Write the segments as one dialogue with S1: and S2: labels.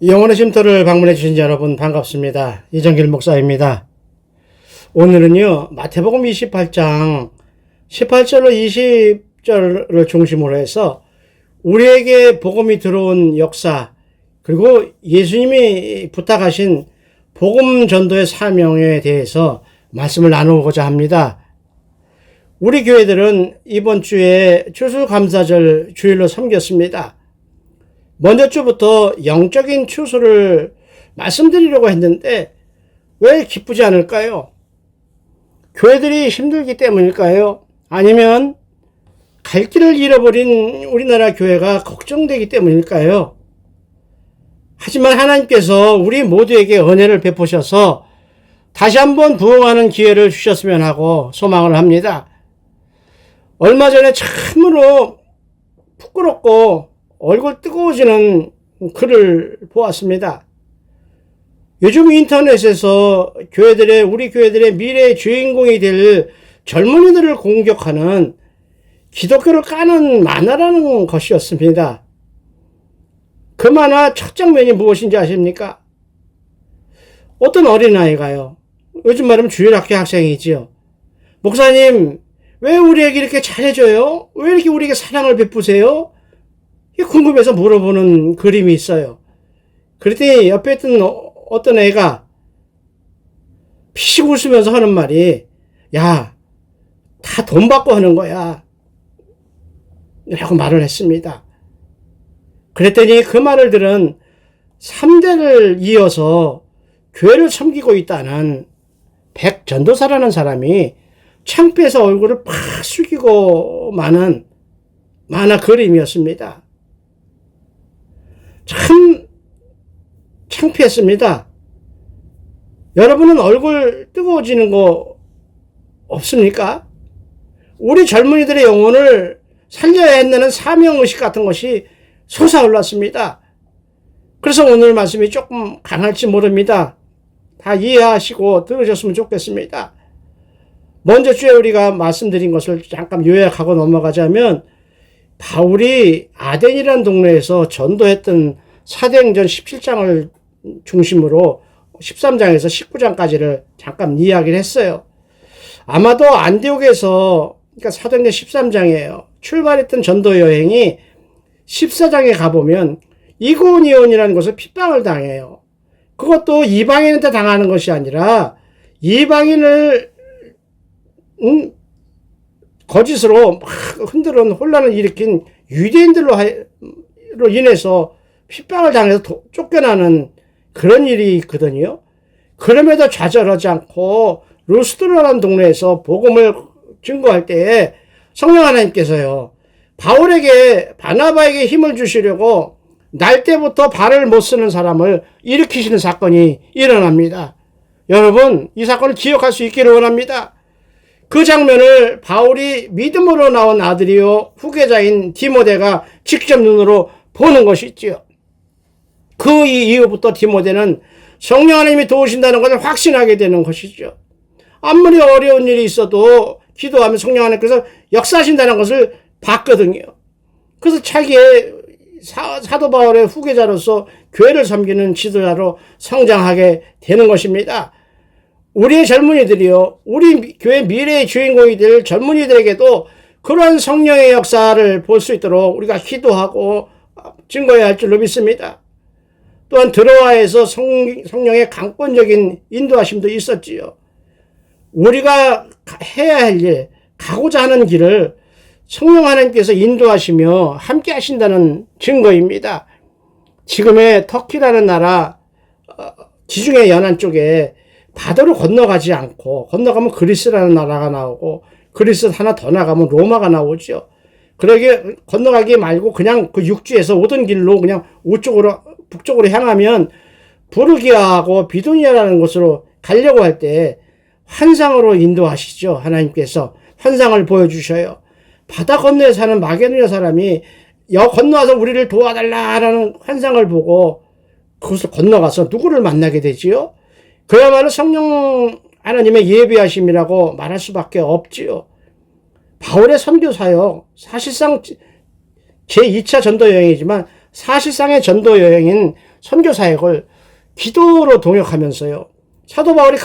S1: 영혼의 쉼터를 방문해 주신 여러분 반갑습니다. 이정길 목사입니다. 오늘은요, 마태복음 28장 18절로 20절을 중심으로 해서 우리에게 복음이 들어온 역사, 그리고 예수님이 부탁하신 복음 전도의 사명에 대해서 말씀을 나누고자 합니다. 우리 교회들은 이번 주에 추수감사절 주일로 섬겼습니다. 먼저 주부터 영적인 추수를 말씀드리려고 했는데 왜 기쁘지 않을까요? 교회들이 힘들기 때문일까요? 아니면 갈 길을 잃어버린 우리나라 교회가 걱정되기 때문일까요? 하지만 하나님께서 우리 모두에게 은혜를 베푸셔서 다시 한번 부흥하는 기회를 주셨으면 하고 소망을 합니다. 얼마 전에 참으로 부끄럽고 얼굴 뜨거워지는 글을 보았습니다. 요즘 인터넷에서 우리 교회들의 미래의 주인공이 될 젊은이들을 공격하는 기독교를 까는 만화라는 것이었습니다. 그 만화 첫 장면이 무엇인지 아십니까? 어떤 어린아이가요, 요즘 말하면 주일학교 학생이지요. 목사님, 왜 우리에게 이렇게 잘해줘요? 왜 이렇게 우리에게 사랑을 베푸세요? 궁금해서 물어보는 그림이 있어요. 그랬더니 옆에 있던 어떤 애가 피식 웃으면서 하는 말이, 야, 다 돈 받고 하는 거야 라고 말을 했습니다. 그랬더니 그 말을 들은 3대를 이어서 교회를 섬기고 있다는 백전도사라는 사람이 창피해서 얼굴을 팍 숙이고 마는 만화 그림이었습니다. 참 창피했습니다. 여러분은 얼굴 뜨거워지는 거 없습니까? 우리 젊은이들의 영혼을 살려야 한다는 사명의식 같은 것이 솟아올랐습니다. 그래서 오늘 말씀이 조금 강할지 모릅니다. 다 이해하시고 들으셨으면 좋겠습니다. 먼저 주에 우리가 말씀드린 것을 잠깐 요약하고 넘어가자면, 바울이 아덴이라는 동네에서 전도했던 사도행전 17장을 중심으로 13장에서 19장까지를 잠깐 이야기를 했어요. 아마도 안디옥에서, 그러니까 사도행전 13장이에요. 출발했던 전도 여행이 14장에 가보면 이고니온이라는 곳에 핍박을 당해요. 그것도 이방인한테 당하는 것이 아니라 이방인을 거짓으로 막 흔들은 혼란을 일으킨 유대인들로 인해서 핍박을 당해서 쫓겨나는 그런 일이 있거든요. 그럼에도 좌절하지 않고 루스드라는 동네에서 복음을 증거할 때에 성령 하나님께서요, 바울에게, 바나바에게 힘을 주시려고 날 때부터 발을 못 쓰는 사람을 일으키시는 사건이 일어납니다. 여러분, 이 사건을 기억할 수 있기를 원합니다. 그 장면을 바울이 믿음으로 나온 아들이요 후계자인 디모데가 직접 눈으로 보는 것이지요. 그 이후부터 디모데는 성령 하나님이 도우신다는 것을 확신하게 되는 것이죠. 아무리 어려운 일이 있어도 기도하면 성령 하나님께서 역사하신다는 것을 봤거든요. 그래서 차기에 사도 바울의 후계자로서 교회를 섬기는 지도자로 성장하게 되는 것입니다. 우리의 젊은이들이요, 우리 교회 미래의 주인공이 될 젊은이들에게도 그러한 성령의 역사를 볼 수 있도록 우리가 기도하고 증거해야 할 줄로 믿습니다. 또한 드로아에서 성령의 강권적인 인도하심도 있었지요. 우리가 해야 할 일, 가고자 하는 길을 성령 하나님께서 인도하시며 함께 하신다는 증거입니다. 지금의 터키라는 나라, 지중해 연안 쪽에 바다로 건너가지 않고, 건너가면 그리스라는 나라가 나오고, 그리스 하나 더 나가면 로마가 나오죠. 그러게 건너가기 말고 그냥 그 육지에서 오던 길로 그냥 북쪽으로 향하면 부르기아하고 비두니아라는 곳으로 가려고 할 때 환상으로 인도하시죠. 하나님께서 환상을 보여주셔요. 바다 건너에 사는 마게도냐 사람이 건너와서 우리를 도와달라라는 환상을 보고 그것을 건너가서 누구를 만나게 되지요? 그야말로 성령 하나님의 예비하심이라고 말할 수밖에 없지요. 바울의 선교 사역, 사실상 제2차 전도 여행이지만 사실상의 전도 여행인 선교 사역을 기도로 동역하면서요. 사도 바울이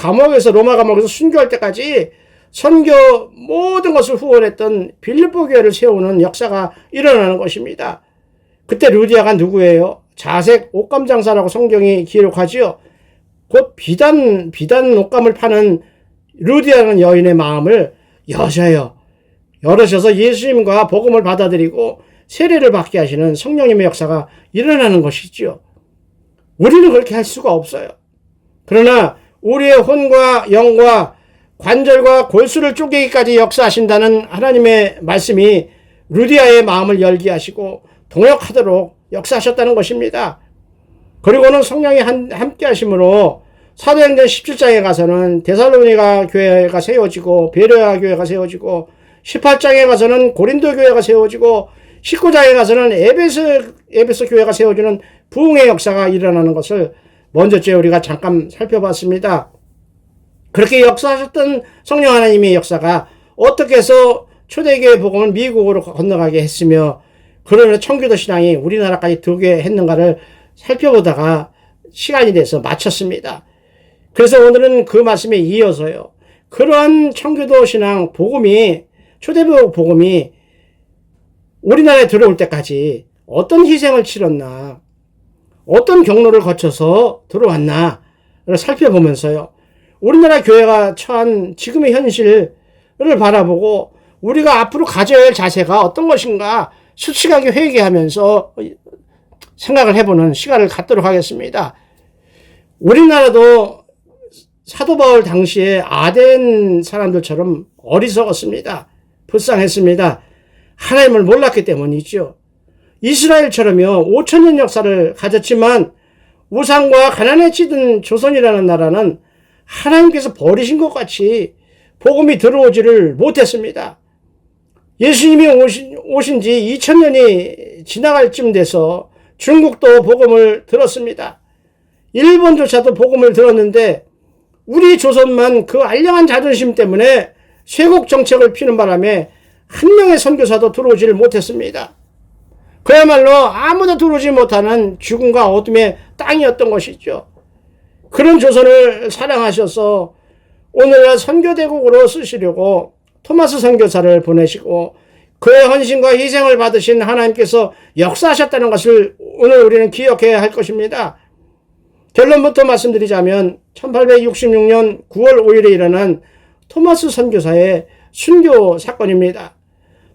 S1: 로마 감옥에서 순교할 때까지 선교 모든 것을 후원했던 빌립보 교회를 세우는 역사가 일어나는 것입니다. 그때 루디아가 누구예요? 자색 옷감 장사라고 성경이 기록하지요. 곧 비단 옷감을 파는 루디아라는 여인의 마음을 열으셔서 예수님과 복음을 받아들이고 세례를 받게 하시는 성령님의 역사가 일어나는 것이지요. 우리는 그렇게 할 수가 없어요. 그러나 우리의 혼과 영과 관절과 골수를 쪼개기까지 역사하신다는 하나님의 말씀이 루디아의 마음을 열게 하시고 동역하도록 역사하셨다는 것입니다. 그리고는 성령이 함께 하심으로 사도행전 17장에 가서는 데살로니가 교회가 세워지고 베레아 교회가 세워지고 18장에 가서는 고린도 교회가 세워지고 19장에 가서는 에베소 교회가 세워지는 부흥의 역사가 일어나는 것을 먼저째 우리가 잠깐 살펴봤습니다. 그렇게 역사하셨던 성령 하나님의 역사가 어떻게 해서 초대교회 복음을 미국으로 건너가게 했으며 그러면 청교도 신앙이 우리나라까지 들게 했는가를 살펴보다가 시간이 돼서 마쳤습니다. 그래서 오늘은 그 말씀에 이어서요. 그러한 청교도 신앙 복음이 초대교회 복음이 우리나라에 들어올 때까지 어떤 희생을 치렀나 어떤 경로를 거쳐서 들어왔나를 살펴보면서요. 우리나라 교회가 처한 지금의 현실을 바라보고 우리가 앞으로 가져야 할 자세가 어떤 것인가 수치하게 회개하면서 생각을 해보는 시간을 갖도록 하겠습니다. 우리나라도 사도 바울 당시에 아덴 사람들처럼 어리석었습니다. 불쌍했습니다. 하나님을 몰랐기 때문이죠. 이스라엘처럼요 5천년 역사를 가졌지만 우상과 가난에 찌든 조선이라는 나라는 하나님께서 버리신 것 같이 복음이 들어오지를 못했습니다. 예수님이 오신 지 2000년이 지나갈 쯤 돼서 중국도 복음을 들었습니다. 일본조차도 복음을 들었는데 우리 조선만 그 알량한 자존심 때문에 쇄국 정책을 피는 바람에 한 명의 선교사도 들어오지를 못했습니다. 그야말로 아무도 들어오지 못하는 죽음과 어둠의 땅이었던 것이죠. 그런 조선을 사랑하셔서 오늘날 선교대국으로 쓰시려고 토마스 선교사를 보내시고 그의 헌신과 희생을 받으신 하나님께서 역사하셨다는 것을 오늘 우리는 기억해야 할 것입니다. 결론부터 말씀드리자면 1866년 9월 5일에 일어난 토마스 선교사의 순교 사건입니다.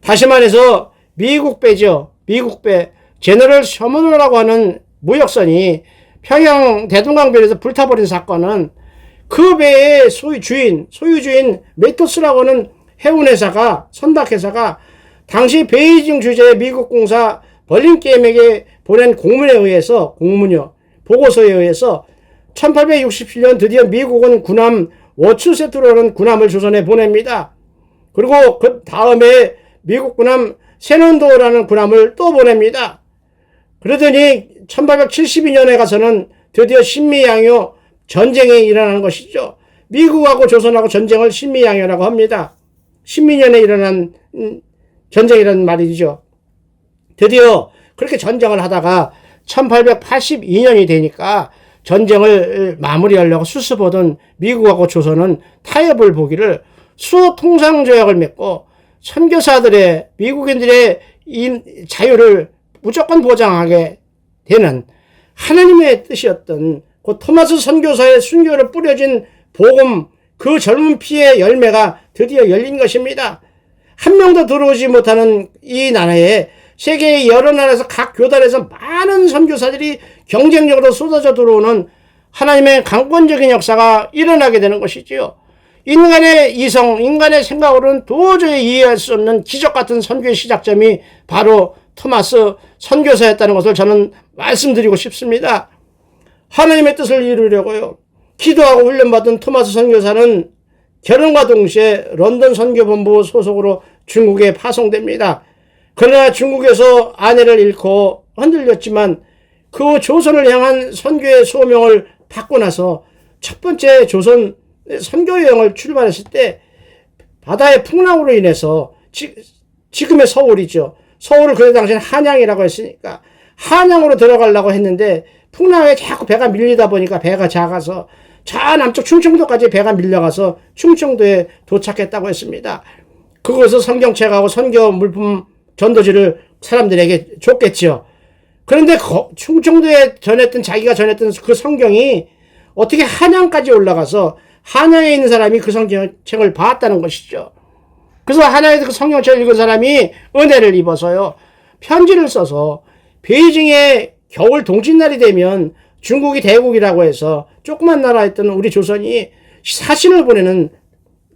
S1: 다시 말해서 미국배죠. 미국배 제너럴 셔먼호라고 하는 무역선이 평양 대동강변에서 불타버린 사건은 그 배의 소유주인 메토스라고 하는 해운회사가 선박회사가 당시 베이징 주재의 미국 공사 벌린게임에게 보낸 보고서에 의해서 1867년 드디어 미국은 군함 워추세트라는 군함을 조선에 보냅니다. 그리고 그 다음에 미국 군함 세논도라는 군함을 또 보냅니다. 그러더니 1872년에 가서는 드디어 신미양요 전쟁이 일어나는 것이죠. 미국하고 조선하고 전쟁을 신미양요라고 합니다. 신미년에 일어난 전쟁이라는 말이죠. 드디어 그렇게 전쟁을 하다가 1882년이 되니까 전쟁을 마무리하려고 수습하던 미국하고 조선은 타협을 보기를 수호 통상조약을 맺고 선교사들의 미국인들의 자유를 무조건 보장하게 되는 하나님의 뜻이었던 그 토마스 선교사의 순교를 뿌려진 복음 그 젊은 피의 열매가 드디어 열린 것입니다. 한 명도 들어오지 못하는 이 나라에 세계의 여러 나라에서 각 교단에서 많은 선교사들이 경쟁력으로 쏟아져 들어오는 하나님의 강권적인 역사가 일어나게 되는 것이지요. 인간의 이성, 인간의 생각으로는 도저히 이해할 수 없는 기적 같은 선교의 시작점이 바로 토마스 선교사였다는 것을 저는 말씀드리고 싶습니다. 하나님의 뜻을 이루려고요. 기도하고 훈련받은 토마스 선교사는 결혼과 동시에 런던 선교본부 소속으로 중국에 파송됩니다. 그러나 중국에서 아내를 잃고 흔들렸지만 그 조선을 향한 선교의 소명을 받고 나서 첫 번째 조선 선교 여행을 출발했을 때 바다의 풍랑으로 인해서 지금의 서울이죠. 서울을 그때 당시에는 한양이라고 했으니까 한양으로 들어가려고 했는데 풍랑에 자꾸 배가 밀리다 보니까 배가 작아서 저 남쪽 충청도까지 배가 밀려가서 충청도에 도착했다고 했습니다. 그곳에서 성경책하고 선교 물품 전도지를 사람들에게 줬겠죠. 그런데 충청도에 자기가 전했던 그 성경이 어떻게 한양까지 올라가서 한양에 있는 사람이 그 성경책을 봤다는 것이죠. 그래서 한양에서 그 성경책을 읽은 사람이 은혜를 입어서요, 편지를 써서 베이징에 겨울 동짓날이 되면 중국이 대국이라고 해서 조그만 나라였던 우리 조선이 사신을 보내는,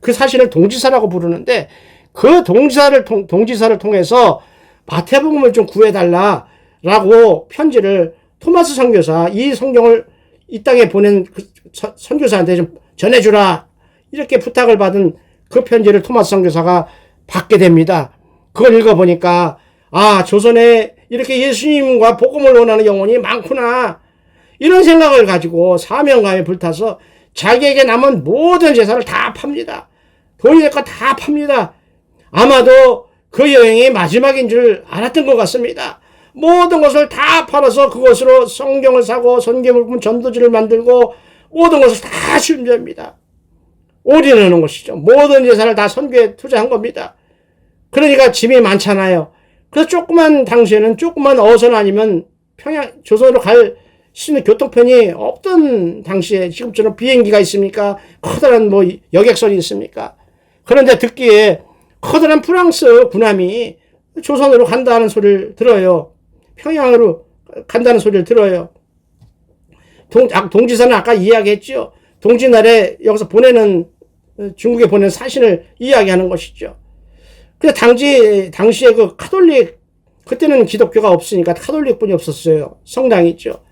S1: 그 사신을 동지사라고 부르는데, 그 동지사를 통해서 마태복음을 좀 구해달라라고 편지를 토마스 선교사, 이 성경을 이 땅에 보낸 그 선교사한테 좀 전해주라, 이렇게 부탁을 받은 그 편지를 토마스 선교사가 받게 됩니다. 그걸 읽어보니까 조선에 이렇게 예수님과 복음을 원하는 영혼이 많구나, 이런 생각을 가지고 사명감에 불타서 자기에게 남은 모든 재산을 다 팝니다. 돈이 될 거 다 팝니다. 아마도 그 여행이 마지막인 줄 알았던 것 같습니다. 모든 것을 다 팔아서 그것으로 성경을 사고 선교물품 전도지를 만들고 모든 것을 다 준비합니다. 올인하는 것이죠. 모든 재산을 다 선교에 투자한 겁니다. 그러니까 짐이 많잖아요. 그래서 당시에는 조그만 어선 아니면 조선으로 갈 수 있는 교통편이 없던 당시에, 지금처럼 비행기가 있습니까? 커다란 여객선이 있습니까? 그런데 듣기에 커다란 프랑스 군함이 조선으로 간다는 소리를 들어요. 평양으로 간다는 소리를 들어요. 동지사는 아까 이야기했죠. 동지날에 여기서 중국에 보내는 사신을 이야기하는 것이죠. 그래서 당시에 그 카톨릭, 그때는 기독교가 없으니까 카톨릭뿐이 없었어요. 성당이 있죠.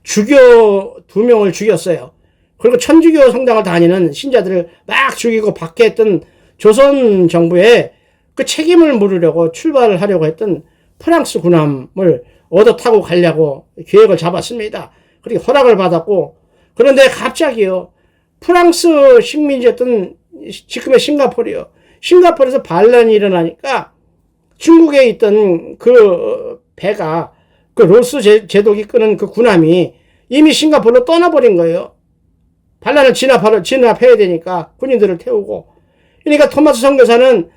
S1: 주교 2명을 죽였어요. 그리고 천주교 성당을 다니는 신자들을 막 죽이고 박해했던 조선 정부에 그 책임을 물으려고 출발을 하려고 했던 프랑스 군함을 얻어 타고 가려고 계획을 잡았습니다. 그리고 허락을 받았고, 그런데 갑자기요, 프랑스 식민지였던 지금의 싱가포르에서 반란이 일어나니까 중국에 있던 그 배가, 그 로스 제독이 끄는 그 군함이 이미 싱가포르로 떠나버린 거예요. 반란을 진압해야 되니까 군인들을 태우고. 그러니까 토마스 선교사는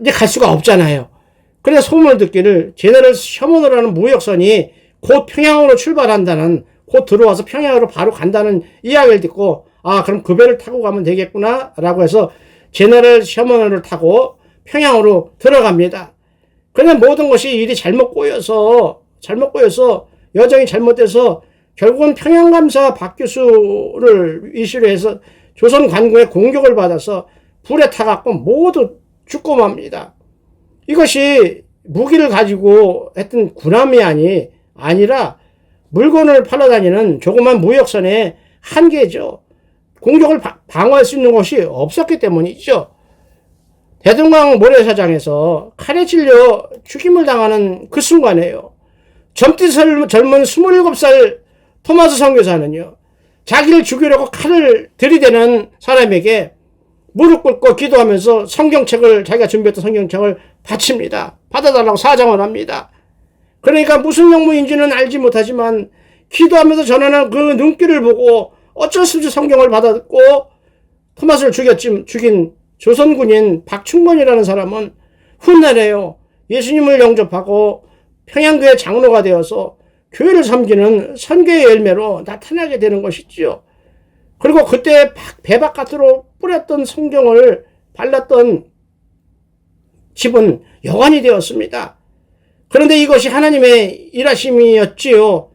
S1: 이제 갈 수가 없잖아요. 그래서 소문을 듣기를 제너럴 셔먼호라는 무역선이 곧 평양으로 출발한다는, 곧 들어와서 평양으로 바로 간다는 이야기를 듣고, 그럼 그 배를 타고 가면 되겠구나 라고 해서 제너럴 셔먼호를 타고 평양으로 들어갑니다. 그런데 모든 것이 일이 잘못 꼬여서 여정이 잘못돼서 결국은 평양감사 박규수를 이슈로 해서 조선 관군의 공격을 받아서 불에 타갖고 모두 죽고 맙니다. 이것이 무기를 가지고 했던 군함이 아니라 물건을 팔러 다니는 조그만 무역선의 한계죠. 공격을 방어할 수 있는 곳이 없었기 때문이죠. 대동강 모래사장에서 칼에 찔려 죽임을 당하는 그 순간에요, 젊은 27살 토마스 선교사는요, 자기를 죽이려고 칼을 들이대는 사람에게 무릎 꿇고 기도하면서 자기가 준비했던 성경책을 바칩니다. 받아달라고 사정을 합니다. 그러니까 무슨 영무인지는 알지 못하지만 기도하면서 전하는 그 눈길을 보고 어쩔 수 없이 성경을 받아듣고 토마스를 죽인 조선군인 박충건이라는 사람은 훗날에요, 예수님을 영접하고 평양교회 장로가 되어서 교회를 섬기는 선교의 열매로 나타나게 되는 것이지요. 그리고 그때 배 바깥으로 뿌렸던 성경을 발랐던 집은 여관이 되었습니다. 그런데 이것이 하나님의 일하심이었지요.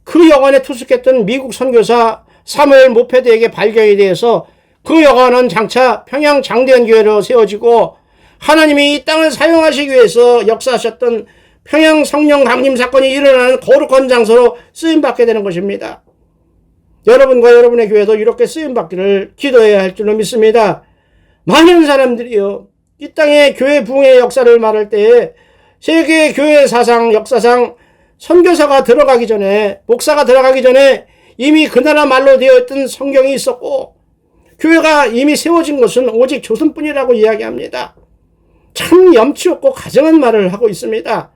S1: 그 여관에 투숙했던 미국 선교사 사무엘 모페드에게 발견이 되어서 그 여관은 장차 평양 장대현 교회로 세워지고 하나님이 이 땅을 사용하시기 위해서 역사하셨던 평양 성령 강림 사건이 일어나는 거룩한 장소로 쓰임받게 되는 것입니다. 여러분과 여러분의 교회도 이렇게 쓰임받기를 기도해야 할 줄로 믿습니다. 많은 사람들이요, 이 땅의 교회 부흥의 역사를 말할 때에 세계의 교회 사상, 역사상 선교사가 들어가기 전에, 목사가 들어가기 전에 이미 그 나라 말로 되어 있던 성경이 있었고 교회가 이미 세워진 것은 오직 조선뿐이라고 이야기합니다. 참 염치 없고 가정한 말을 하고 있습니다.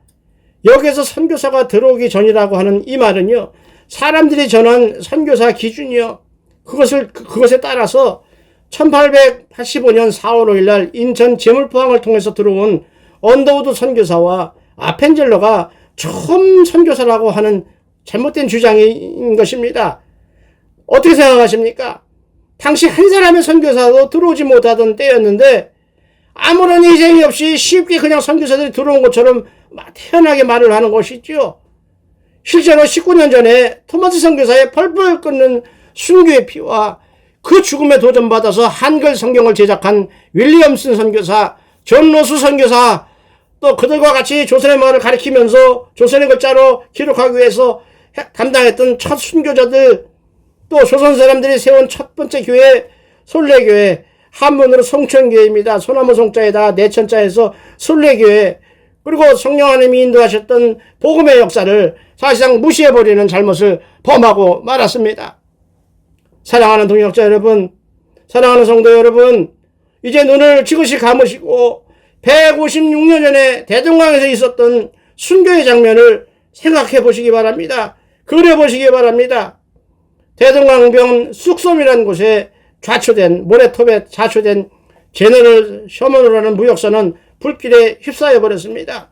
S1: 여기에서 선교사가 들어오기 전이라고 하는 이 말은요, 사람들이 전한 선교사 기준이요. 그것에 따라서 1885년 4월 5일 날 인천 제물포항을 통해서 들어온 언더우드 선교사와 아펜젤러가 처음 선교사라고 하는 잘못된 주장인 것입니다. 어떻게 생각하십니까? 당시 한 사람의 선교사도 들어오지 못하던 때였는데 아무런 희생이 없이 쉽게 그냥 선교사들이 들어온 것처럼 태연하게 말을 하는 것이죠. 실제로 19년 전에 토마스 선교사의 펄펄 끓는 순교의 피와 그 죽음에 도전받아서 한글 성경을 제작한 윌리엄슨 선교사, 존 로스 선교사, 또 그들과 같이 조선의 말을 가리키면서 조선의 글자로 기록하기 위해서 담당했던 첫 순교자들, 또 조선 사람들이 세운 첫 번째 교회 솔례교회, 한문으로 송천교회입니다. 소나무 송자에다 내천자에서 솔례교회, 그리고 성령 하나님이 인도하셨던 복음의 역사를 사실상 무시해버리는 잘못을 범하고 말았습니다. 사랑하는 동역자 여러분, 사랑하는 성도 여러분, 이제 눈을 지그시 감으시고 156년 전에 대동강에서 있었던 순교의 장면을 생각해 보시기 바랍니다. 그려보시기 바랍니다. 대동강변 쑥섬이라는 곳에 좌초된, 모래톱에 좌초된 제너럴 셔먼으로라는 무역선은 불길에 휩싸여 버렸습니다.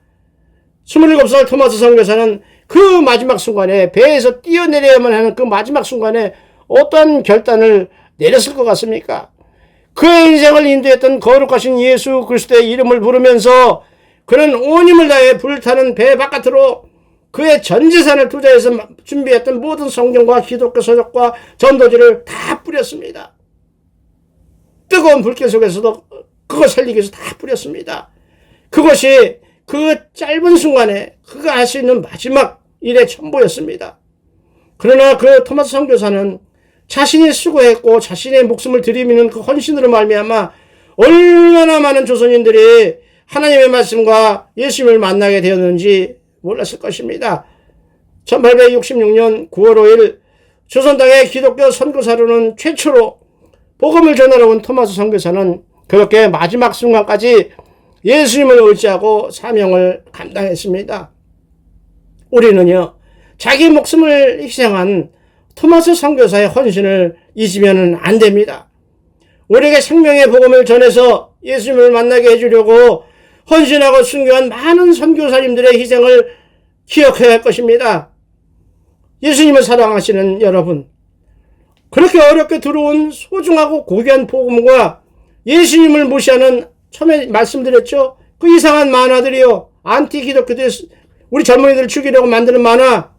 S1: 27살 토마스 선교사는 그 마지막 순간에, 배에서 뛰어내려야만 하는 그 마지막 순간에 어떤 결단을 내렸을 것 같습니까? 그의 인생을 인도했던 거룩하신 예수 그리스도의 이름을 부르면서 그는 온 힘을 다해 불타는 배 바깥으로 그의 전 재산을 투자해서 준비했던 모든 성경과 기독교 서적과 전도지를 다 뿌렸습니다. 뜨거운 불길 속에서도 그걸 살리기 위해서 다 뿌렸습니다. 그것이 그 짧은 순간에 그가 할 수 있는 마지막 일의 첨보였습니다. 그러나 그 토마스 선교사는 자신이 수고했고 자신의 목숨을 들이미는 그 헌신으로 말미암아 얼마나 많은 조선인들이 하나님의 말씀과 예수님을 만나게 되었는지 몰랐을 것입니다. 1866년 9월 5일 조선 땅의 기독교 선교사로는 최초로 복음을 전하러 온 토마스 선교사는 그렇게 마지막 순간까지 예수님을 의지하고 사명을 감당했습니다. 우리는요, 자기 목숨을 희생한 토마스 선교사의 헌신을 잊으면 안 됩니다. 우리에게 생명의 복음을 전해서 예수님을 만나게 해주려고 헌신하고 순교한 많은 선교사님들의 희생을 기억해야 할 것입니다. 예수님을 사랑하시는 여러분, 그렇게 어렵게 들어온 소중하고 고귀한 복음과 예수님을 무시하는, 처음에 말씀드렸죠, 그 이상한 만화들이요, 안티 기독교들, 우리 젊은이들을 죽이려고 만드는 만화,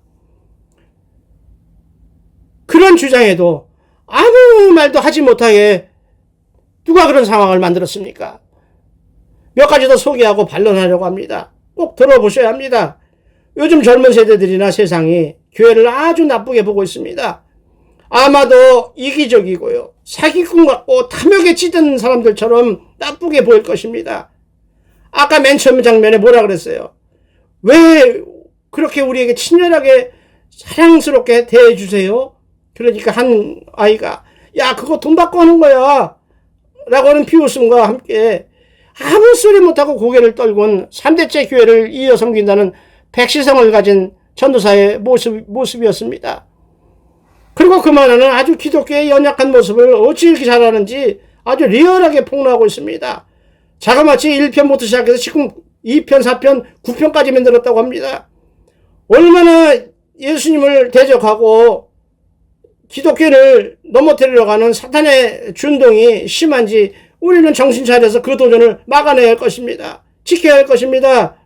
S1: 그런 주장에도 아무 말도 하지 못하게 누가 그런 상황을 만들었습니까? 몇 가지 더 소개하고 반론하려고 합니다. 꼭 들어보셔야 합니다. 요즘 젊은 세대들이나 세상이 교회를 아주 나쁘게 보고 있습니다. 아마도 이기적이고요, 사기꾼 같고 탐욕에 찌든 사람들처럼 나쁘게 보일 것입니다. 아까 맨 처음 장면에 뭐라 그랬어요? 왜 그렇게 우리에게 친절하게 사랑스럽게 대해주세요? 그러니까 한 아이가, 야, 그거 돈 받고 하는 거야 라고 하는 비웃음과 함께 아무 소리 못하고 고개를 떨군 3대째 교회를 이어 섬긴다는 백시성을 가진 전도사의 모습이었습니다. 그리고 그 만화는 아주 기독교의 연약한 모습을 어찌 이렇게 잘하는지 아주 리얼하게 폭로하고 있습니다. 자그마치 1편부터 시작해서 지금 2편, 4편, 9편까지 만들었다고 합니다. 얼마나 예수님을 대적하고 기독교를 넘어뜨리려고 하는 사탄의 준동이 심한지 우리는 정신 차려서 그 도전을 막아내야 할 것입니다. 지켜야 할 것입니다.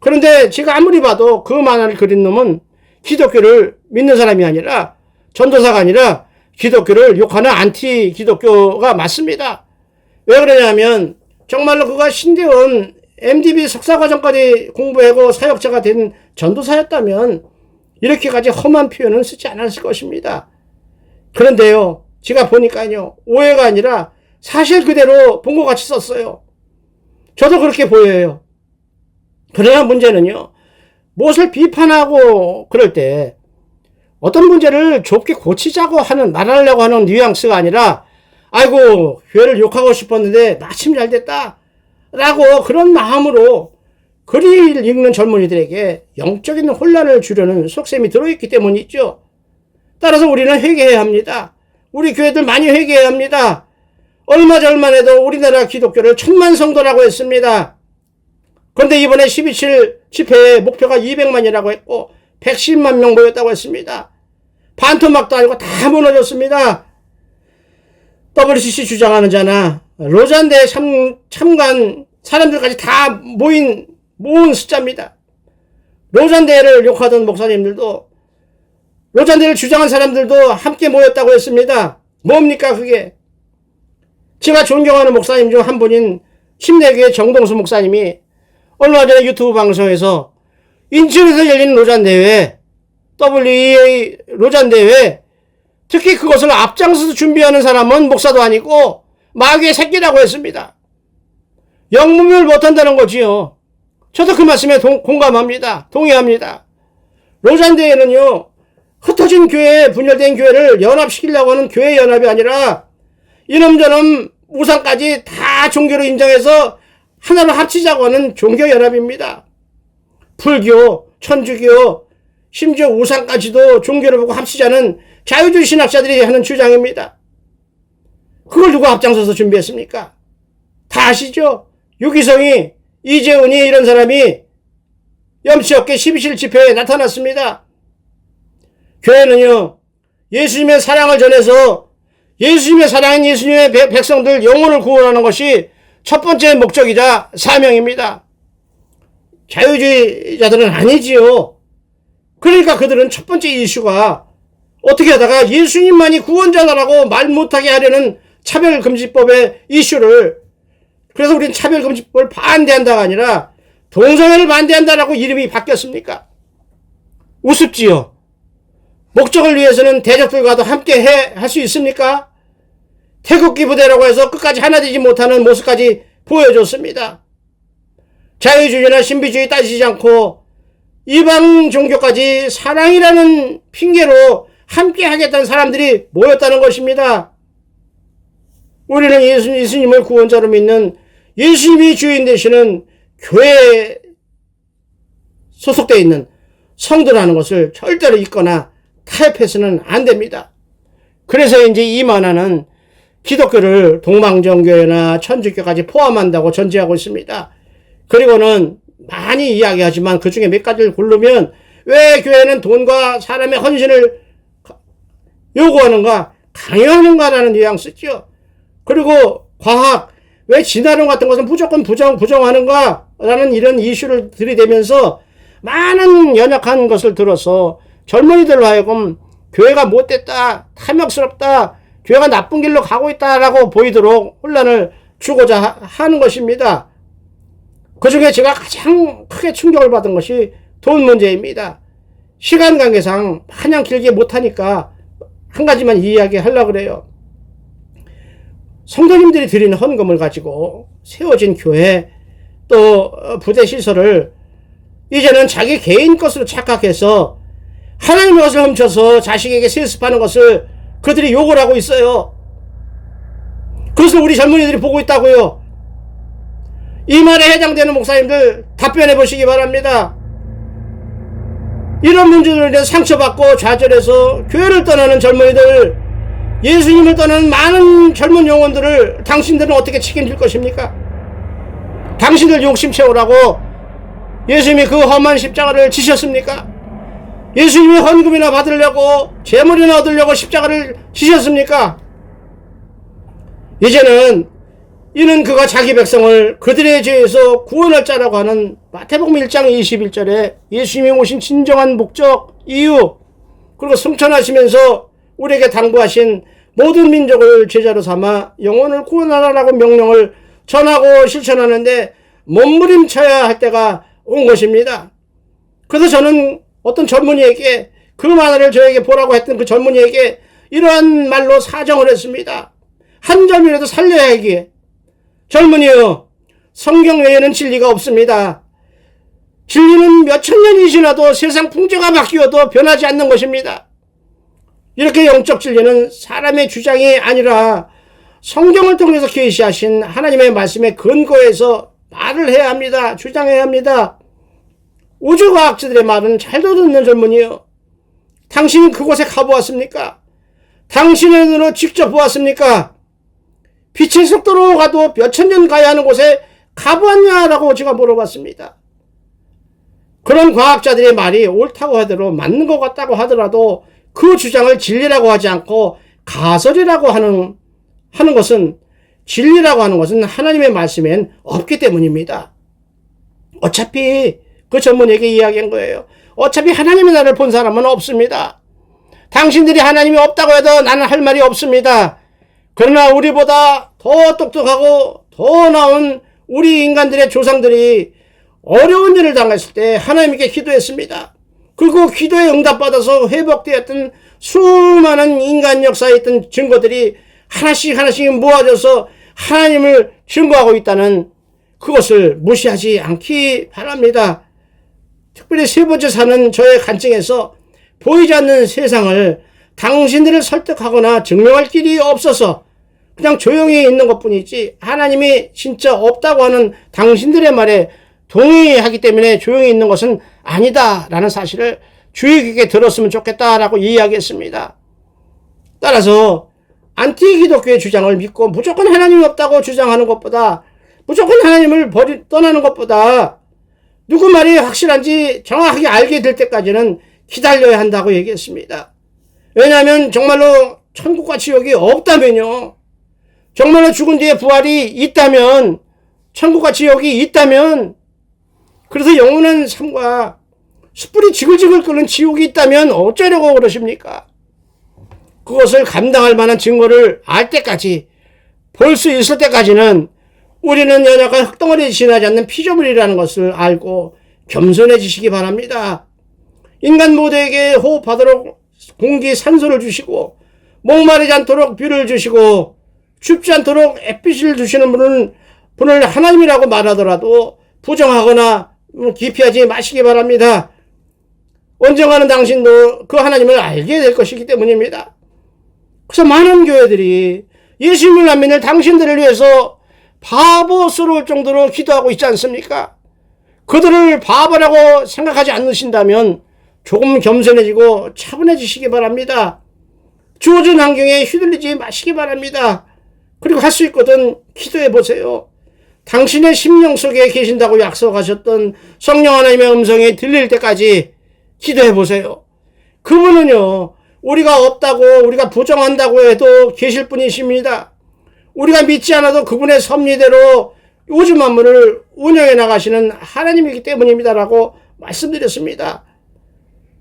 S1: 그런데 제가 아무리 봐도 그 만화를 그린 놈은 기독교를 믿는 사람이 아니라, 전도사가 아니라 기독교를 욕하는 안티 기독교가 맞습니다. 왜 그러냐면 정말로 그가 신대원 MDB 석사과정까지 공부하고 사역자가 된 전도사였다면 이렇게까지 험한 표현은 쓰지 않았을 것입니다. 그런데요, 제가 보니까요, 오해가 아니라 사실 그대로 본 것 같이 썼어요. 저도 그렇게 보여요. 그러나 문제는요, 무엇을 비판하고 그럴 때 어떤 문제를 좁게 고치자고 하는, 말하려고 하는 뉘앙스가 아니라, 아이고, 교회를 욕하고 싶었는데 마침 잘 됐다 라고 그런 마음으로 글을 읽는 젊은이들에게 영적인 혼란을 주려는 속셈이 들어있기 때문이죠. 따라서 우리는 회개해야 합니다. 우리 교회들 많이 회개해야 합니다. 얼마 전만 해도 우리나라 기독교를 1000만 성도라고 했습니다. 그런데 이번에 12.7 집회의 목표가 200만이라고 했고 110만 명 모였다고 했습니다. 반토막도 아니고 다 무너졌습니다. WCC 주장하는 자나 로잔대에 참관 사람들까지 다 모은 숫자입니다. 로잔대를 욕하던 목사님들도 로잔대를 주장한 사람들도 함께 모였다고 했습니다. 뭡니까 그게? 제가 존경하는 목사님 중 한 분인 침례교회 정동수 목사님이 얼마 전에 유튜브 방송에서 인천에서 열린 로잔대회, WEA 로잔대회, 특히 그것을 앞장서서 준비하는 사람은 목사도 아니고 마귀의 새끼라고 했습니다. 영문을 못한다는 거지요. 저도 그 말씀에 공감합니다. 동의합니다. 로잔대회는요, 흩어진 교회, 분열된 교회를 연합시키려고 하는 교회 연합이 아니라 이놈저놈 우상까지 다 종교로 인정해서 하나로 합치자고 하는 종교 연합입니다. 불교, 천주교, 심지어 우상까지도 종교를 보고 합치자는 자유주의 신학자들이 하는 주장입니다. 그걸 누가 앞장서서 준비했습니까? 다 아시죠? 유기성이, 이재훈이 이런 사람이 염치 없게 12.7 집회에 나타났습니다. 교회는요, 예수님의 사랑을 전해서 예수님의 사랑인 예수님의 백성들 영혼을 구원하는 것이 첫 번째 목적이자 사명입니다. 자유주의자들은 아니지요. 그러니까 그들은 첫 번째 이슈가 어떻게 하다가 예수님만이 구원자라고 말 못하게 하려는 차별금지법의 이슈를, 그래서 우리는 차별금지법을 반대한다가 아니라 동성애를 반대한다라고 이름이 바뀌었습니까? 우습지요. 목적을 위해서는 대적들과도 함께 할 수 있습니까? 태극기 부대라고 해서 끝까지 하나 되지 못하는 모습까지 보여줬습니다. 자유주의나 신비주의 따지지 않고 이방 종교까지 사랑이라는 핑계로 함께 하겠다는 사람들이 모였다는 것입니다. 우리는 예수님을 구원자로 믿는 예수님이 주인 되시는 교회에 소속되어 있는 성도라는 것을 절대로 잊거나 타협해서는 안 됩니다. 그래서 이제 이 만화는 기독교를 동방정교회나 천주교까지 포함한다고 전제하고 있습니다. 그리고는 많이 이야기하지만 그 중에 몇 가지를 고르면 왜 교회는 돈과 사람의 헌신을 요구하는가, 강요하는가라는 뉘앙스죠. 그리고 과학, 왜 진화론 같은 것은 무조건 부정하는가라는 이런 이슈를 들이대면서 많은 연약한 것을 들어서 젊은이들로 하여금 교회가 못됐다, 탐욕스럽다, 교회가 나쁜 길로 가고 있다라고 보이도록 혼란을 주고자 하는 것입니다. 그 중에 제가 가장 크게 충격을 받은 것이 돈 문제입니다. 시간 관계상 마냥 길게 못하니까 한 가지만 이야기하려고 그래요. 성도님들이 드리는 헌금을 가지고 세워진 교회, 또 부대 시설을 이제는 자기 개인 것으로 착각해서 하나님의 것을 훔쳐서 자식에게 세습하는 것을 그들이 욕을 하고 있어요. 그래서 우리 젊은이들이 보고 있다고요. 이 말에 해당되는 목사님들 답변해 보시기 바랍니다. 이런 문제들에 대해서 상처받고 좌절해서 교회를 떠나는 젊은이들, 예수님을 떠나는 많은 젊은 영혼들을 당신들은 어떻게 책임질 것입니까? 당신들 욕심 채우라고 예수님이 그 험한 십자가를 지셨습니까? 예수님이 헌금이나 받으려고, 재물이나 얻으려고 십자가를 지셨습니까? 이제는 이는 그가 자기 백성을 그들의 죄에서 구원할 자라고 하는 마태복음 1장 21절에 예수님이 오신 진정한 목적, 이유, 그리고 성천하시면서 우리에게 당부하신 모든 민족을 제자로 삼아 영혼을 구원하라고 명령을 전하고 실천하는데 몸부림쳐야 할 때가 온 것입니다. 그래서 저는 어떤 젊은이에게, 그 만화를 저에게 보라고 했던 그 젊은이에게 이러한 말로 사정을 했습니다. 한 점이라도 살려야 하기에, 젊은이여, 성경 외에는 진리가 없습니다. 진리는 몇천 년이 지나도 세상 풍조가 바뀌어도 변하지 않는 것입니다. 이렇게 영적 진리는 사람의 주장이 아니라 성경을 통해서 계시하신 하나님의 말씀에 근거해서 말을 해야 합니다. 주장해야 합니다. 우주과학자들의 말은 잘도 듣는 젊은이요. 당신은 그곳에 가보았습니까? 당신의 눈으로 직접 보았습니까? 빛의 속도로 가도 몇천 년 가야 하는 곳에 가보았냐라고 제가 물어봤습니다. 그런 과학자들의 말이 옳다고 하더라도 맞는 것 같다고 하더라도 그 주장을 진리라고 하지 않고 가설이라고 하는 것은, 진리라고 하는 것은 하나님의 말씀엔 없기 때문입니다. 어차피 그 전문에게 이야기한 거예요. 어차피 하나님의 나를 본 사람은 없습니다. 당신들이 하나님이 없다고 해도 나는 할 말이 없습니다. 그러나 우리보다 더 똑똑하고 더 나은 우리 인간들의 조상들이 어려운 일을 당했을 때 하나님께 기도했습니다. 그리고 기도에 응답받아서 회복되었던 수많은 인간 역사에 있던 증거들이 하나씩 모아져서 하나님을 증거하고 있다는 그것을 무시하지 않기 바랍니다. 특별히 세 번째 사는 저의 간증에서 보이지 않는 세상을 당신들을 설득하거나 증명할 길이 없어서 그냥 조용히 있는 것뿐이지 하나님이 진짜 없다고 하는 당신들의 말에 동의하기 때문에 조용히 있는 것은 아니다라는 사실을 주의 깊게 들었으면 좋겠다라고 이야기했습니다. 따라서 안티 기독교의 주장을 믿고 무조건 하나님이 없다고 주장하는 것보다, 무조건 하나님을 떠나는 것보다 누구 말이 확실한지 정확하게 알게 될 때까지는 기다려야 한다고 얘기했습니다. 왜냐하면 정말로 천국과 지옥이 없다면요, 정말로 죽은 뒤에 부활이 있다면, 천국과 지옥이 있다면, 그래서 영원한 삶과 숯불이 지글지글 끓는 지옥이 있다면 어쩌려고 그러십니까? 그것을 감당할 만한 증거를 알 때까지, 볼 수 있을 때까지는 우리는 연약한 흙덩어리에 지나지 않는 피조물이라는 것을 알고 겸손해지시기 바랍니다. 인간 모두에게 호흡하도록 공기, 산소를 주시고, 목마르지 않도록 뷰를 주시고, 춥지 않도록 햇빛을 주시는 분을 하나님이라고 말하더라도 부정하거나 기피하지 마시기 바랍니다. 언젠가는 당신도 그 하나님을 알게 될 것이기 때문입니다. 그래서 많은 교회들이 예수님을 안 믿는 당신들을 위해서 바보스러울 정도로 기도하고 있지 않습니까? 그들을 바보라고 생각하지 않으신다면 조금 겸손해지고 차분해지시기 바랍니다. 주어진 환경에 휘둘리지 마시기 바랍니다. 그리고 할 수 있거든 기도해 보세요. 당신의 심령 속에 계신다고 약속하셨던 성령 하나님의 음성이 들릴 때까지 기도해 보세요. 그분은요, 우리가 없다고, 우리가 부정한다고 해도 계실 분이십니다. 우리가 믿지 않아도 그분의 섭리대로 우주 만물을 운영해 나가시는 하나님이기 때문입니다라고 말씀드렸습니다.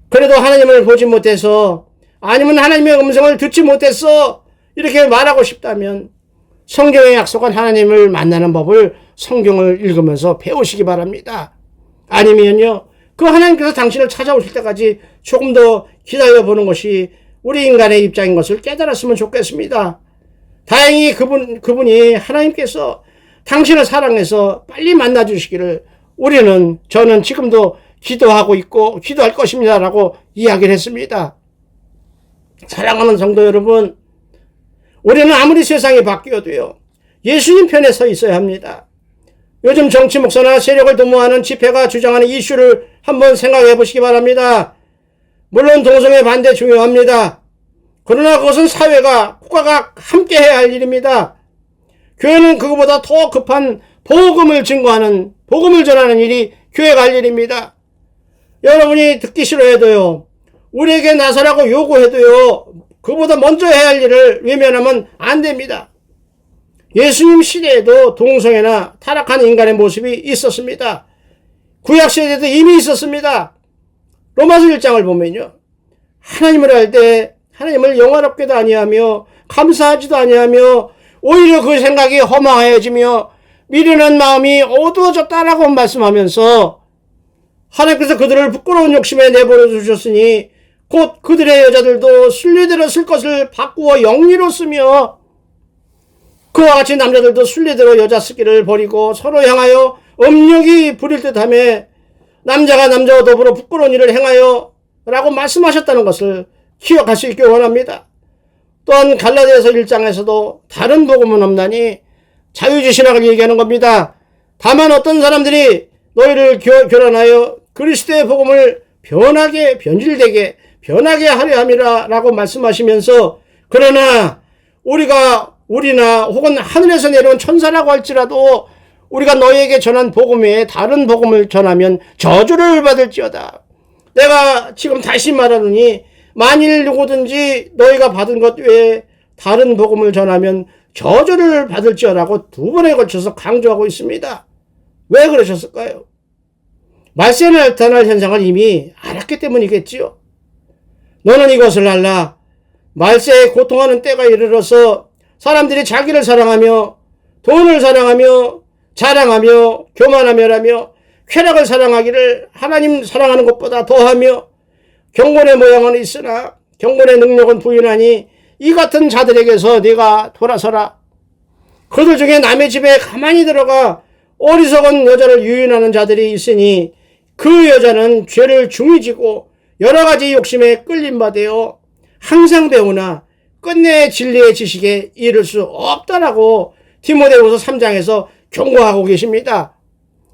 S1: 그래도 하나님을 보지 못해서, 아니면 하나님의 음성을 듣지 못해서 이렇게 말하고 싶다면 성경에 약속한 하나님을 만나는 법을 성경을 읽으면서 배우시기 바랍니다. 아니면요, 그 하나님께서 당신을 찾아오실 때까지 조금 더 기다려보는 것이 우리 인간의 입장인 것을 깨달았으면 좋겠습니다. 다행히 그분이 하나님께서 당신을 사랑해서 빨리 만나주시기를 저는 지금도 기도하고 있고 기도할 것입니다 라고 이야기를 했습니다. 사랑하는 성도 여러분, 우리는 아무리 세상이 바뀌어도요, 예수님 편에 서 있어야 합니다. 요즘 정치 목사나 세력을 도모하는 집회가 주장하는 이슈를 한번 생각해 보시기 바랍니다. 물론 동성애 반대 중요합니다. 그러나 그것은 사회가, 국가가 함께 해야 할 일입니다. 교회는 그거보다 더 급한 복음을 증거하는, 복음을 전하는 일이 교회가 할 일입니다. 여러분이 듣기 싫어해도요, 우리에게 나서라고 요구해도요, 그보다 먼저 해야 할 일을 외면하면 안 됩니다. 예수님 시대에도 동성애나 타락한 인간의 모습이 있었습니다. 구약 시대에도 이미 있었습니다. 로마서 1장을 보면요, 하나님을 알 때 하나님을 영화롭게도 아니하며 감사하지도 아니하며 오히려 그 생각이 허망해지며 미련한 마음이 어두워졌다라고 말씀하면서 하나님께서 그들을 부끄러운 욕심에 내버려 두셨으니 곧 그들의 여자들도 순리대로 쓸 것을 바꾸어 영리로 쓰며 그와 같이 남자들도 순리대로 여자 쓰기를 버리고 서로 향하여 음욕이 부릴 듯하며 남자가 남자와 더불어 부끄러운 일을 행하여 라고 말씀하셨다는 것을 기억할 수 있기 원합니다. 또한 갈라디아서 1장에서도 다른 복음은 없나니 자유주의 신학을 얘기하는 겁니다. 다만 어떤 사람들이 너희를 교란하여 그리스도의 복음을 변질되게 변하게 하려 함이라 라고 말씀하시면서, 그러나 우리나 혹은 하늘에서 내려온 천사라고 할지라도 우리가 너희에게 전한 복음 외에 다른 복음을 전하면 저주를 받을지어다. 내가 지금 다시 말하노니 만일 누구든지 너희가 받은 것 외에 다른 복음을 전하면 저주를 받을지어라고 두 번에 걸쳐서 강조하고 있습니다. 왜 그러셨을까요? 말세에 나타날 현상을 이미 알았기 때문이겠지요. 너는 이것을 알라. 말세에 고통하는 때가 이르러서 사람들이 자기를 사랑하며 돈을 사랑하며 자랑하며 교만하며라며 쾌락을 사랑하기를 하나님 사랑하는 것보다 더하며 경건의 모양은 있으나 경건의 능력은 부인하니 이 같은 자들에게서 네가 돌아서라. 그들 중에 남의 집에 가만히 들어가 어리석은 여자를 유인하는 자들이 있으니 그 여자는 죄를 중히 지고 여러 가지 욕심에 끌림바 되어 항상 배우나 끝내 진리의 지식에 이를 수 없다라고 디모데후서 3장에서 경고하고 계십니다.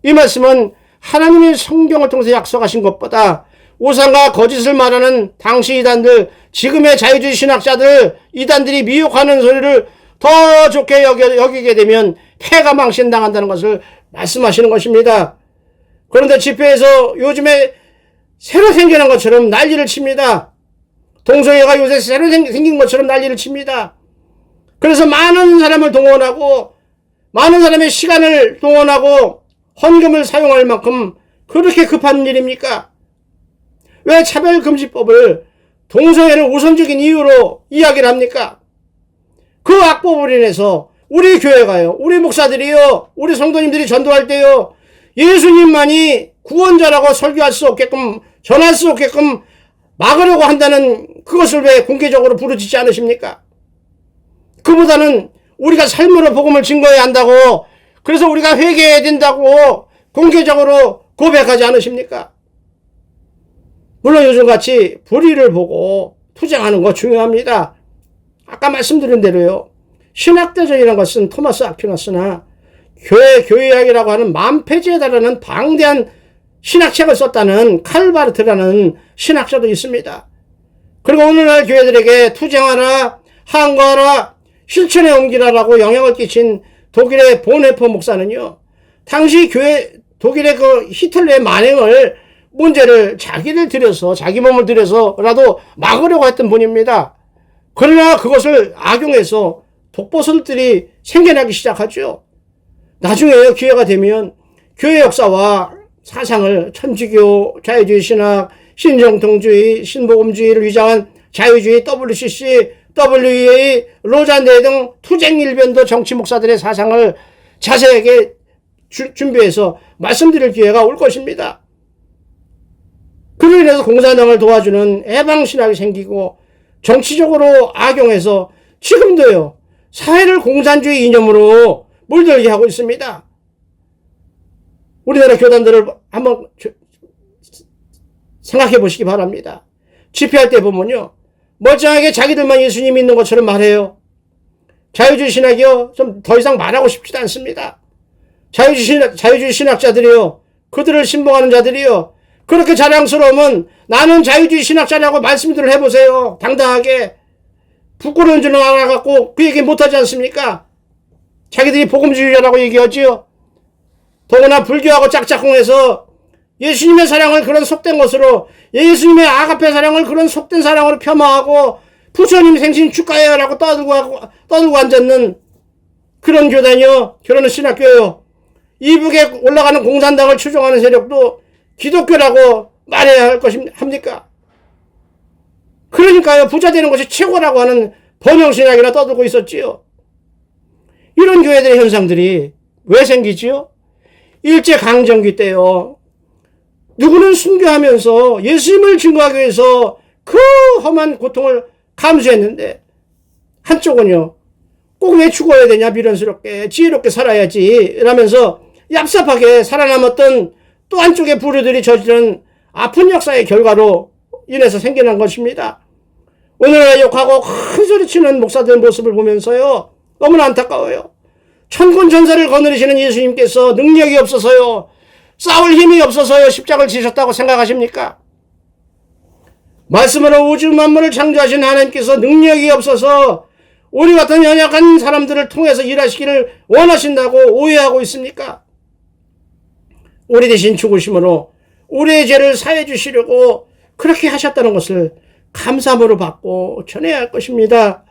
S1: 이 말씀은 하나님이 성경을 통해서 약속하신 것보다 우상과 거짓을 말하는 당시 이단들, 지금의 자유주의 신학자들, 이단들이 미혹하는 소리를 더 좋게 여기게 되면 폐가 망신당한다는 것을 말씀하시는 것입니다. 그런데 집회에서 요즘에 새로 생겨난 것처럼 난리를 칩니다. 동성애가 요새 새로 생긴 것처럼 난리를 칩니다. 그래서 많은 사람을 동원하고 많은 사람의 시간을 동원하고 헌금을 사용할 만큼 그렇게 급한 일입니까? 왜 차별금지법을 동성애를 우선적인 이유로 이야기를 합니까? 그 악법으로 인해서 우리 교회가요, 우리 목사들이요, 우리 성도님들이 전도할 때요, 예수님만이 구원자라고 설교할 수 없게끔, 전할 수 없게끔 막으려고 한다는 그것을 왜 공개적으로 부르짖지 않으십니까? 그보다는 우리가 삶으로 복음을 증거해야 한다고, 그래서 우리가 회개해야 된다고 공개적으로 고백하지 않으십니까? 물론 요즘같이 불의를 보고 투쟁하는 거 중요합니다. 아까 말씀드린 대로요, 신학대전이라는 것은 토마스 아퀴나스나 교회학이라고 하는 만폐지에 달하는 방대한 신학책을 썼다는 칼바르트라는 신학자도 있습니다. 그리고 오늘날 교회들에게 투쟁하라, 항거하라, 실천에 옮기라라고 영향을 끼친 독일의 본헤퍼 목사는요, 당시 독일의 그 히틀러의 만행을 문제를 자기를 들여서, 자기 몸을 들여서라도 막으려고 했던 분입니다. 그러나 그것을 악용해서 독보설들이 생겨나기 시작하죠. 나중에 기회가 되면 교회 역사와 사상을 천주교, 자유주의 신학, 신정통주의, 신복음주의를 위장한 자유주의, WCC, WEA, 로잔대 등 투쟁일변도 정치 목사들의 사상을 자세하게 준비해서 말씀드릴 기회가 올 것입니다. 그로 인해서 공산당을 도와주는 해방신학이 생기고 정치적으로 악용해서 지금도요, 사회를 공산주의 이념으로 물들게 하고 있습니다. 우리나라 교단들을 한번 생각해 보시기 바랍니다. 집회할 때 보면요, 멀쩡하게 자기들만 예수님 믿는 것처럼 말해요. 자유주의 신학이요, 좀 더 이상 말하고 싶지도 않습니다. 자유주의 신학자들이요, 그들을 신봉하는 자들이요, 그렇게 자랑스러우면 나는 자유주의 신학자라고 말씀들을 해보세요. 당당하게. 부끄러운 줄은 알아갖고 그 얘기 못하지 않습니까? 자기들이 복음주의자라고 얘기하지요. 더구나 불교하고 짝짝꿍해서 예수님의 사랑을 그런 속된 것으로, 예수님의 아가페 사랑을 그런 속된 사랑으로 폄하하고 부처님 생신 축하해요라고 떠들고 앉았는 그런 교단이요, 그런 신학교요. 이북에 올라가는 공산당을 추종하는 세력도 기독교라고 말해야 할 합니까? 그러니까요, 부자 되는 것이 최고라고 하는 번영신학이나 떠들고 있었지요. 이런 교회들의 현상들이 왜 생기지요? 일제강점기 때요, 누구는 순교하면서 예수님을 증거하기 위해서 그 험한 고통을 감수했는데, 한쪽은요, 꼭 왜 죽어야 되냐, 미련스럽게 지혜롭게 살아야지 라면서 얍삽하게 살아남았던 또 한쪽의 부류들이 저지른 아픈 역사의 결과로 인해서 생겨난 것입니다. 오늘날 욕하고 큰 소리치는 목사들 모습을 보면서요, 너무나 안타까워요. 천군천사를 거느리시는 예수님께서 능력이 없어서요, 싸울 힘이 없어서요, 십자가를 지셨다고 생각하십니까? 말씀으로 우주 만물을 창조하신 하나님께서 능력이 없어서 우리 같은 연약한 사람들을 통해서 일하시기를 원하신다고 오해하고 있습니까? 우리 대신 죽으심으로 우리의 죄를 사해 주시려고 그렇게 하셨다는 것을 감사함으로 받고 전해야 할 것입니다.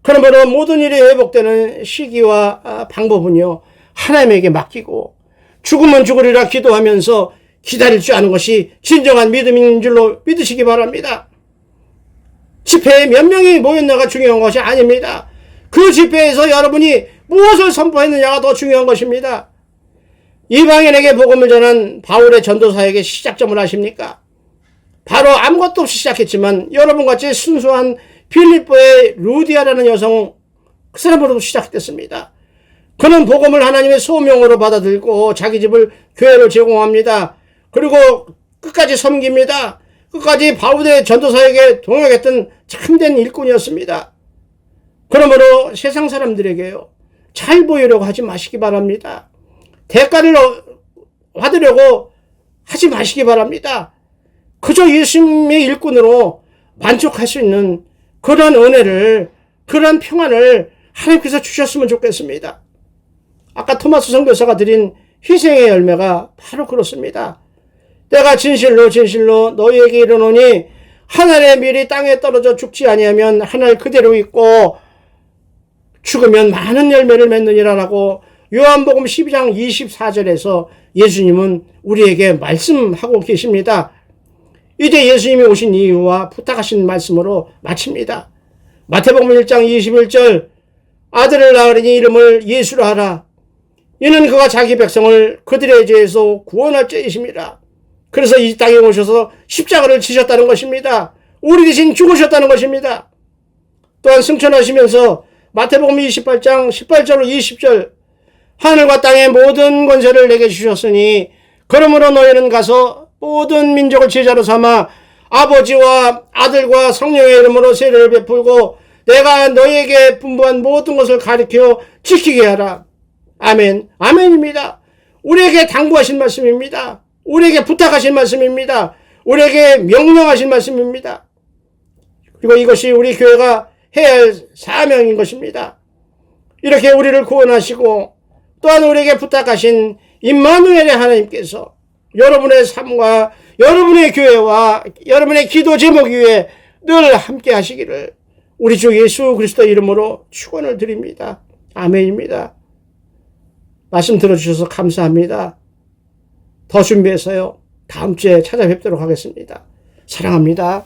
S1: 그러므로 모든 일이 회복되는 시기와 방법은요, 하나님에게 맡기고 죽으면 죽으리라 기도하면서 기다릴 줄 아는 것이 진정한 믿음인 줄로 믿으시기 바랍니다. 집회에 몇 명이 모였나가 중요한 것이 아닙니다. 그 집회에서 여러분이 무엇을 선포했느냐가 더 중요한 것입니다. 이방인에게 복음을 전한 바울의 전도사에게 시작점을 아십니까? 바로 아무것도 없이 시작했지만 여러분같이 순수한 필리포의 루디아라는 여성, 그 사람으로도 시작됐습니다. 그는 복음을 하나님의 소명으로 받아들고 자기 집을 교회로 제공합니다. 그리고 끝까지 섬깁니다. 끝까지 바울의 전도사에게 동역했던 참된 일꾼이었습니다. 그러므로 세상 사람들에게요, 잘 보이려고 하지 마시기 바랍니다. 대가를 받으려고 하지 마시기 바랍니다. 그저 예수님의 일꾼으로 만족할 수 있는 그런 은혜를, 그런 평안을 하나님께서 주셨으면 좋겠습니다. 아까 토마스 선교사가 드린 희생의 열매가 바로 그렇습니다. 내가 진실로 진실로 너희에게 이르노니 한 알의 밀이 땅에 떨어져 죽지 아니하면 한 알 그대로 있고 죽으면 많은 열매를 맺느니라라고 요한복음 12장 24절에서 예수님은 우리에게 말씀하고 계십니다. 이제 예수님이 오신 이유와 부탁하신 말씀으로 마칩니다. 마태복음 1장 21절, 아들을 낳으리니 이름을 예수라 하라. 이는 그가 자기 백성을 그들의 죄에서 구원할 죄이십니다. 그래서 이 땅에 오셔서 십자가를 지셨다는 것입니다. 우리 대신 죽으셨다는 것입니다. 또한 승천하시면서 마태복음 28장 18절로 20절, 하늘과 땅의 모든 권세를 내게 주셨으니 그러므로 너희는 가서 모든 민족을 제자로 삼아 아버지와 아들과 성령의 이름으로 세례를 베풀고 내가 너희에게 분부한 모든 것을 가르쳐 지키게 하라. 아멘. 아멘입니다. 우리에게 당부하신 말씀입니다. 우리에게 부탁하신 말씀입니다. 우리에게 명령하신 말씀입니다. 그리고 이것이 우리 교회가 해야 할 사명인 것입니다. 이렇게 우리를 구원하시고 또한 우리에게 부탁하신 임마누엘의 하나님께서 여러분의 삶과 여러분의 교회와 여러분의 기도 제목 위에 늘 함께 하시기를 우리 주 예수 그리스도의 이름으로 축원을 드립니다. 아멘입니다. 말씀 들어주셔서 감사합니다. 더 준비해서요, 다음 주에 찾아뵙도록 하겠습니다. 사랑합니다.